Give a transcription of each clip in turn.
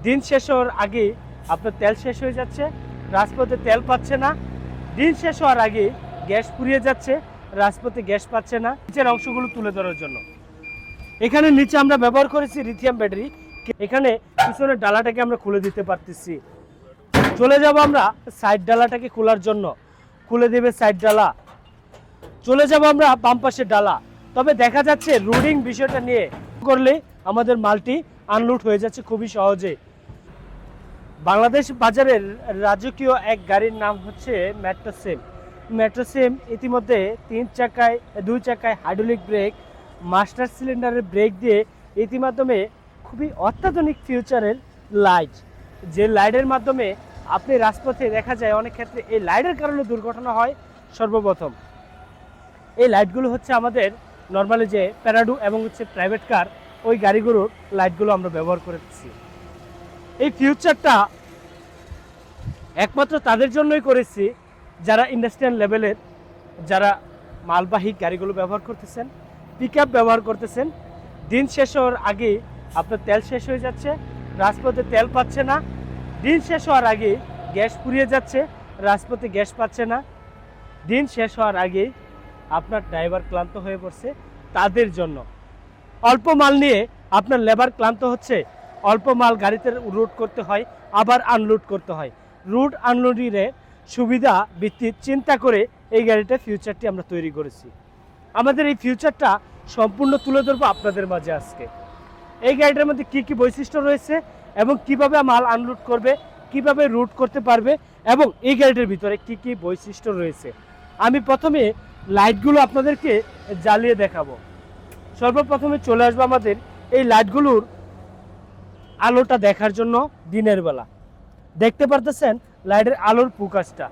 দিন শেষ হওয়ার আগে আপনার তেল শেষ হয়ে যাচ্ছে, রাজপথে তেল পাচ্ছে না। দিন শেষ হওয়ার আগে গ্যাস ফুরিয়ে যাচ্ছে, রাজপথে গ্যাস পাচ্ছে না। নিচের অংশগুলো তুলে ধরার জন্য এখানে নিচে আমরা ব্যবহার করেছি লিথিয়াম ব্যাটারি। এখানে পিছনের ডালাটাকে আমরা খুলে দিতে পারতেছি। চলে যাব আমরা সাইড ডালাটাকে খোলার জন্য, খুলে দেবে সাইড ডালা। চলে যাব আমরা বাম পাশের ডালা। তবে দেখা যাচ্ছে রোডিং বিষয়টা নিয়ে করলে আমাদের মালটি আনলোড হয়ে যাচ্ছে খুবই সহজে। বাংলাদেশ বাজারের রাজকীয় এক গাড়ির নাম হচ্ছে মেট্রোসেম। মেট্রোসেম ইতিমধ্যে 2 চাকায় হাইড্রোলিক ব্রেক, মাস্টার সিলিন্ডারের ব্রেক দিয়ে ইতিমাধ্যমে খুবই অত্যাধুনিক ফিউচারের লাইট, যে লাইটের মাধ্যমে আপনি রাজপথে দেখা যায় অনেক ক্ষেত্রে এই লাইটের কারণে দুর্ঘটনা হয়। সর্বপ্রথম এই লাইটগুলো হচ্ছে আমাদের নর্মালি যে প্যারাডু এবং হচ্ছে প্রাইভেট কার, ওই গাড়িগুলোর লাইটগুলো আমরা ব্যবহার করেছি। এই ফিউচারটা একমাত্র তাদের জন্যই করেছি যারা ইন্ডাস্ট্রিয়াল লেভেলের, যারা মালবাহী গাড়িগুলো ব্যবহার করতেছেন, পিক আপ ব্যবহার করতেছেন। দিন শেষ হওয়ার আগে আপনার তেল শেষ হয়ে যাচ্ছে, রাজপথে তেল পাচ্ছে না। দিন শেষ হওয়ার আগে গ্যাস ফুরিয়ে যাচ্ছে, রাজপথে গ্যাস পাচ্ছে না। দিন শেষ হওয়ার আগে আপনার ড্রাইভার ক্লান্ত হয়ে পড়ছে, তাদের জন্য। অল্প মাল নিয়ে আপনার লেবার ক্লান্ত হচ্ছে, অল্প মাল গাড়িতে রুট করতে হয়, আবার আনলোড করতে হয়। রুট আনলোডিংয়ের সুবিধা ভিত্তিক চিন্তা করে এই গাড়িটা ফিউচারটি আমরা তৈরি করেছি। আমাদের এই ফিউচারটা সম্পূর্ণ তুলে ধরবো আপনাদের মাঝে আজকে। এই গাড়িটার মধ্যে কি কি বৈশিষ্ট্য রয়েছে এবং কিভাবে মাল আনলোড করবে, কিভাবে রুট করতে পারবে এবং এই গাড়িটার ভিতরে কি কি বৈশিষ্ট্য রয়েছে। আমি প্রথমে লাইটগুলো আপনাদেরকে জ্বালিয়ে দেখাবো। সর্বপ্রথমে চলে আসবো আমাদের এই লাইটগুলোর আলোটা দেখার জন্য। দিনের বেলা দেখতে পারতেছেন লাইটের আলোর ফোকাসটা।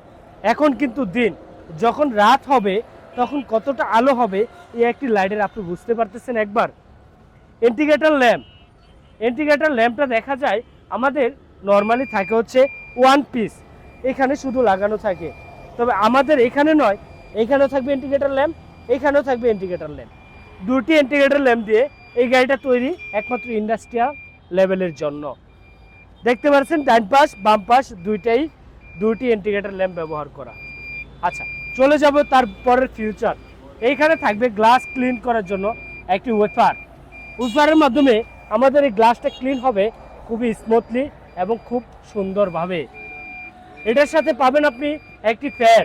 এখন কিন্তু দিন, যখন রাত হবে তখন কতটা আলো হবে এই একটি লাইটের আপনি বুঝতে পারতেছেন একবার। ইন্ডিকেটর ল্যাম্পটা দেখা যায় আমাদের নর্মালি থাকে হচ্ছে 1 পিস, এখানে শুধু লাগানো থাকে। তবে আমাদের এখানে নয়, এখানেও থাকবে ইন্ডিকেটর ল্যাম্প, এখানেও থাকবে ইন্ডিকেটর ল্যাম্প। 2টি ইন্ডিকেটর ল্যাম্প দিয়ে এই গাড়িটা তৈরি একমাত্র ইন্ডাস্ট্রিয়াল লেভেলের জন্য। দেখতে পাচ্ছেন ডান পাশ বাম পাশ 2টি ইন্ডিকেটর ল্যাম্প ব্যবহার করা। আচ্ছা, চলে যাব তারপরের ফিউচার। এইখানে থাকবে গ্লাস ক্লিন করার জন্য একটি ওয়েফারের মাধ্যমে আমাদের এই গ্লাসটা ক্লিন হবে খুবই স্মুথলি এবং খুব সুন্দরভাবে। এটার সাথে পাবেন আপনি একটি ফ্যান,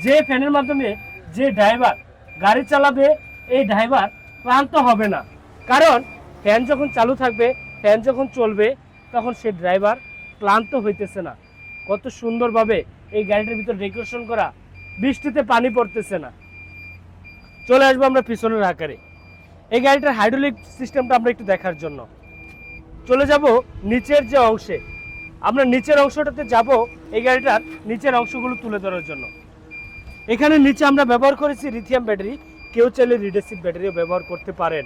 যে ফ্যানের মাধ্যমে যে ড্রাইভার গাড়ি চালাবে এই ড্রাইভার ক্লান্ত হবে না। কারণ ফ্যান যখন চালু থাকবে, ফ্যান যখন চলবে তখন সে ড্রাইভার ক্লান্ত হইতেছে না। কত সুন্দরভাবে এই গাড়িটার ভিতর ডেকোরেশন করা, বৃষ্টিতে পানি পড়তেছে না। চলে আসবো আমরা পিছনের আকারে। এই গাড়িটার হাইড্রোলিক সিস্টেমটা আমরা একটু দেখার জন্য চলে যাব নিচের যে অংশে। আমরা নিচের অংশটাতে যাব এই গাড়িটার নিচের অংশগুলো তুলে ধরার জন্য। এখানে নিচে আমরা ব্যবহার করেছি লিথিয়াম ব্যাটারি, কেউ চাইলে লিড অ্যাসিড ব্যাটারিও ব্যবহার করতে পারেন।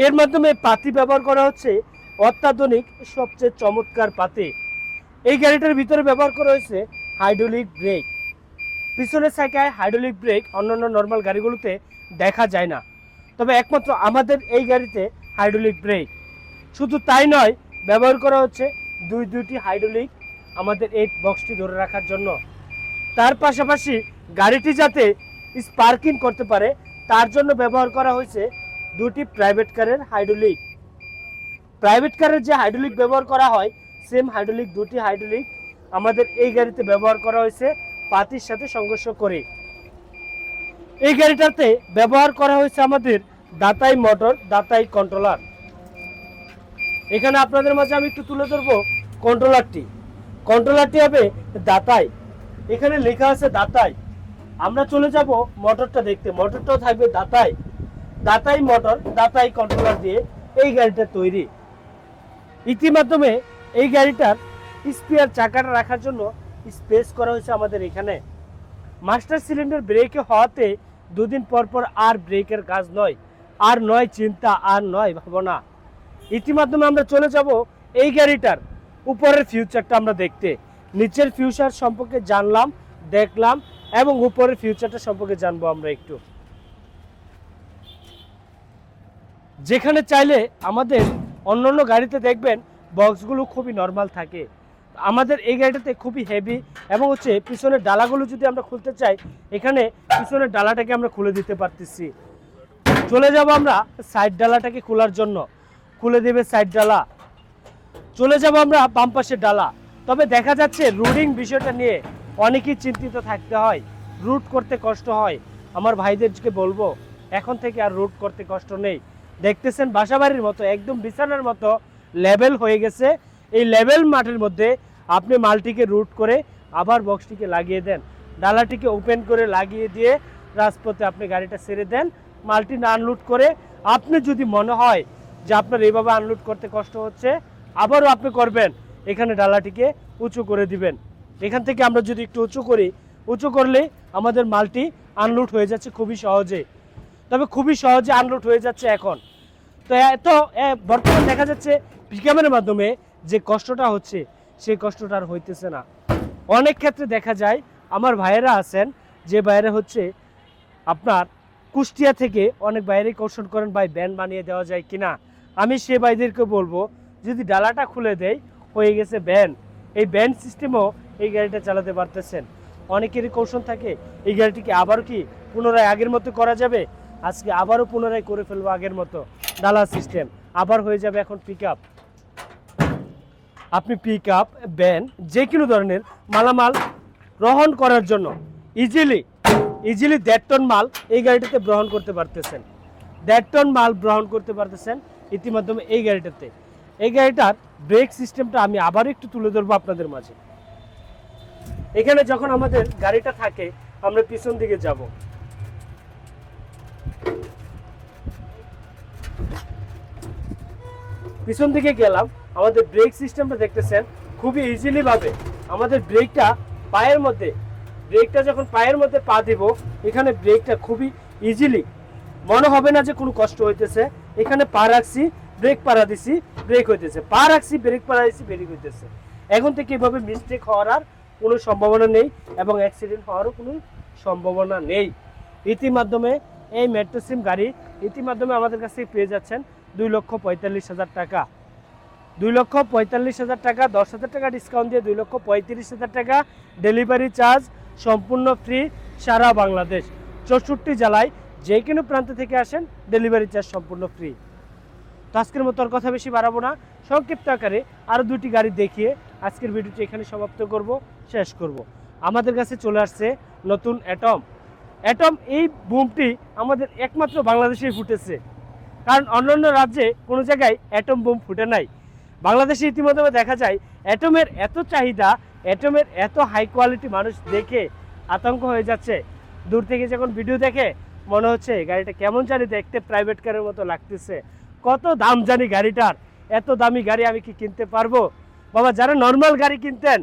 এর মাধ্যমে পাতি ব্যবহার করা হচ্ছে অত্যাধুনিক সবচেয়ে চমৎকার পাতি। এই গাড়িটার ভিতরে ব্যবহার করা হয়েছে হাইড্রোলিক ব্রেক। পিছনের চাকায় হাইড্রোলিক ব্রেক অন্যান্য নর্মাল গাড়িগুলোতে দেখা যায় না, তবে একমাত্র আমাদের এই গাড়িতে হাইড্রোলিক ব্রেক। শুধু তাই নয়, ব্যবহার করা হচ্ছে দুইটি হাইড্রোলিক আমাদের এই বক্সটি ধরে রাখার জন্য। তার পাশাপাশি গাড়িটি যাতে স্পার্কিং করতে পারে তার জন্য ব্যবহার করা হয়েছে 2টি প্রাইভেট কারের হাইড্রোলিক। প্রাইভেট কারের যে হাইড্রোলিক ব্যবহার করা হয়, সেম হাইড্রোলিক 2টি হাইড্রোলিক আমাদের এই গাড়িতে ব্যবহার করা হয়েছে পাতির সাথে সংঘর্ষ করে। এই গাড়িটাতে ব্যবহার করা হয়েছে আমাদের দাতাই মোটর, দাতাই কন্ট্রোলার। এখানে আপনাদের মাঝে আমি একটু তুলে ধরবো কন্ট্রোলারটি হবে দাতাই। এখানে লেখা আছে দাতাই। আমরা চলে যাব মোটরটা দেখতে। মোটরটাও থাকবে দাতাই মোটর, দাতাই কন্ট্রোলার দিয়ে এই গাড়িটা তৈরি। ইতিমাধ্যমে এই গাড়িটার স্পেয়ার চাকাটা রাখার জন্য স্পেস করা হয়েছে আমাদের এখানে। মাস্টার সিলিন্ডার ব্রেকে হওয়াতে 2 দিন পর পর আর ব্রেকের কাজ নয়, আর নয় চিন্তা, আর নয় ভাবনা। ইতিমাধ্যমে আমরা চলে যাব এই গাড়িটার উপরের ফিউচারটা আমরা দেখতে। নিচের ফিউচার সম্পর্কে জানলাম, দেখলাম এবং উপরের ফিউচারটা সম্পর্কে জানবো আমরা একটু। যেখানে চাইলে আমাদের অন্যান্য গাড়িতে দেখবেন বক্সগুলো খুবই নর্মাল থাকে। আমাদের এই গাড়িটাতে খুবই হেভি এবং হচ্ছে পিছনের ডালাগুলো যদি আমরা খুলতে চাই, এখানে পিছনের ডালাটাকে আমরা খুলে দিতে পারতেছি। চলে যাব আমরা সাইড ডালাটাকে খোলার জন্য, খুলে দেবে সাইড ডালা। চলে যাব আমরা বাম পাশের ডালা। তবে দেখা যাচ্ছে রুডিং বিষয়টা নিয়ে অনেকেই চিন্তিত থাকতে হয়, রুট করতে কষ্ট হয়। আমার ভাইদেরকে বলবো এখন থেকে আর রুট করতে কষ্ট নেই। দেখতেছেন বাসাবাড়ির মতো একদম বিছানার মতো লেভেল হয়ে গেছে। এই লেভেল মাঠের মধ্যে আপনি মালটিকে রুট করে আবার বক্সটিকে লাগিয়ে দেন, ডালাটিকে ওপেন করে লাগিয়ে দিয়ে রাজপথে আপনি গাড়িটা ছেড়ে দেন। মালটি না আনলোড করে আপনি যদি মনে হয় যে আপনার এইভাবে আনলোড করতে কষ্ট হচ্ছে, আবারও আপনি করবেন, এখানে ডালাটিকে উঁচু করে দিবেন। এখান থেকে আমরা যদি একটু উঁচু করি, উঁচু করলে আমাদের মালটি আনলোড হয়ে যাচ্ছে খুবই সহজে। তবে খুবই সহজে আনলোড হয়ে যাচ্ছে এখন। তো বর্তমানে দেখা যাচ্ছে পিকআপের মাধ্যমে যে কষ্টটা হচ্ছে সেই কষ্টটা আর হইতেছে না। অনেক ক্ষেত্রে দেখা যায় আমার ভাইয়েরা আছেন যে ভাইয়েরা হচ্ছে আপনার কুষ্টিয়া থেকে অনেক বাইরে কৌশল করেন, ভাই ব্যান বানিয়ে দেওয়া যায় কিনা। আমি সে ভাইদেরকে বলবো যদি ডালাটা খুলে দেয় হয়ে গেছে ব্যান। এই ব্যান সিস্টেমও এই গাড়িটা চালাতে পারতেছেন। অনেকেরই কৌশল থাকে এই গাড়িটিকে আবার কি পুনরায় আগের মতো করা যাবে, আজকে আবারও পুনরায় করে ফেলবো আগের মতো ডালা সিস্টেম, আবার হয়ে যাবে এখন পিকআপ। আপনি পিকআপ ভ্যান যে কোনো ধরনের মালামাল গ্রহণ করার জন্য ইজিলি 1.5 টন মাল এই গাড়িটাতে গ্রহণ করতে পারতেছেন। 1.5 টন মাল গ্রহণ করতে পারতেছেন ইতিমাধ্যমে এই গাড়িটাতে। এই গাড়িটার ব্রেক সিস্টেমটা আমি আবার একটু তুলে ধরবো আপনাদের মাঝে। এখানে যখন আমাদের গাড়িটা থাকে আমরা পিছন দিকে যাব, পিছন দিকে গেলাম, আমাদের ব্রেক সিস্টেমটা দেখতেছেন খুবই ইজিলি ভাবে আমাদের ব্রেকটা পায়ের মধ্যে, ব্রেকটা যখন পায়ের মধ্যে পা দিব এখানে ব্রেকটা খুবই ইজিলি, মনে হবে না যে কোনো কষ্ট হইতেছে। এখানে পা রাখছি, ব্রেক পাড়া দিছি, ব্রেক হইতেছে, পা রাখছি, ব্রেক পাড়া দিছি, ব্রেক হইতেছে। এখন থেকে এভাবে মিস্টেক হওয়ার আর কোনো সম্ভাবনা নেই এবং অ্যাক্সিডেন্ট হওয়ারও কোনো সম্ভাবনা নেই। ইতিমাধ্যমে এই মেট্রো সিম গাড়ি ইতিমাধ্যমে আমাদের কাছে পেয়ে যাচ্ছেন 2,45,000 টাকা। 2,45,000 টাকা, 10,000 টাকা ডিসকাউন্ট দিয়ে 2,35,000 টাকা। ডেলিভারি চার্জ সম্পূর্ণ ফ্রি সারা বাংলাদেশ, 64 জেলায় যে কোনো প্রান্ত থেকে আসেন ডেলিভারি চার্জ সম্পূর্ণ ফ্রি। তো আজকের মতো আর কথা বেশি বাড়াবো না, সংক্ষিপ্ত আকারে আরও 2টি গাড়ি দেখিয়ে আজকের ভিডিওটি এখানে সমাপ্ত করব, শেষ করব। আমাদের কাছে চলে আসছে নতুন অ্যাটম। এই বুমটি আমাদের একমাত্র বাংলাদেশেই ফুটেছে, কারণ অন্যান্য রাজ্যে কোনো জায়গায় অ্যাটম বোম ফুটে নাই। বাংলাদেশে ইতিমধ্যে দেখা যায় অ্যাটমের এত চাহিদা, অ্যাটমের এত হাই কোয়ালিটি মানুষ দেখে আতঙ্ক হয়ে যাচ্ছে। দূর থেকে যখন ভিডিও দেখে মনে হচ্ছে গাড়িটা কেমন জানি দেখতে প্রাইভেট কারের মতো লাগতেছে। কত দাম জানি গাড়িটার, এত দামি গাড়ি আমি কি কিনতে পারবো? বাবা, যারা নর্মাল গাড়ি কিনতেন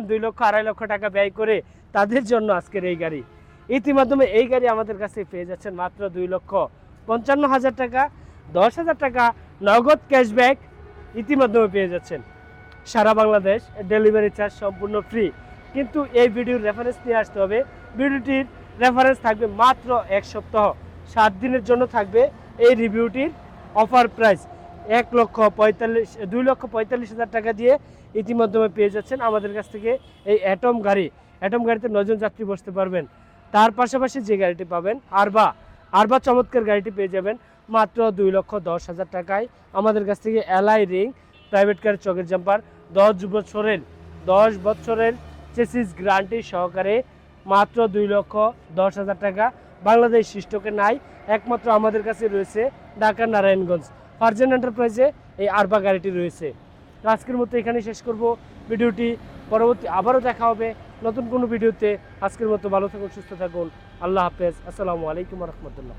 2 লক্ষ 2.5 লক্ষ টাকা ব্যয় করে, তাদের জন্য আজকের এই গাড়ি। ইতিমাধ্যমে এই গাড়ি আমাদের কাছে পেয়ে যাচ্ছেন মাত্র 2,55,000 টাকা, 10,000 টাকা নগদ ক্যাশব্যাক ইতিমাধ্যমে পেয়ে যাচ্ছেন। সারা বাংলাদেশ ডেলিভারি চার্জ সম্পূর্ণ ফ্রি। কিন্তু এই ভিডিওর রেফারেন্স নিয়ে আসতে হবে। ভিডিওটির রেফারেন্স থাকবে মাত্র 1 সপ্তাহ, 7 দিনের জন্য থাকবে এই রিভিউটির অফার প্রাইস 2,45,000 টাকা দিয়ে ইতিমধ্যে পেয়ে যাচ্ছেন আমাদের কাছ থেকে এই অ্যাটম গাড়িতে 9 জন যাত্রী বসতে পারবেন। তার পাশাপাশি যে গাড়িটি পাবেন আরবা চমৎকার গাড়িটি পেয়ে যাবেন মাত্র 2,10,000 টাকায় আমাদের কাছ থেকে। এলআই রিং প্রাইভেট কার চকের জাম্পার 10 বছরের চেসিস গ্যারান্টি সহকারে মাত্র 2,10,000 টাকা। বাংলাদেশ স্টকে নাই, একমাত্র আমাদের কাছে রয়েছে ঢাকা নারায়ণগঞ্জ ফারজান এন্টারপ্রাইজে এই আরবা গাড়িটি রয়েছে। তো আজকের মতো এখানেই শেষ করব ভিডিওটি। পরবর্তী আবারও দেখা হবে নতুন কোনো ভিডিওতে। আজকের মতো ভালো থাকুন, সুস্থ থাকুন, আল্লাহ হাফেজ, আসসালামু আলাইকুম রহমতুল্লাহ।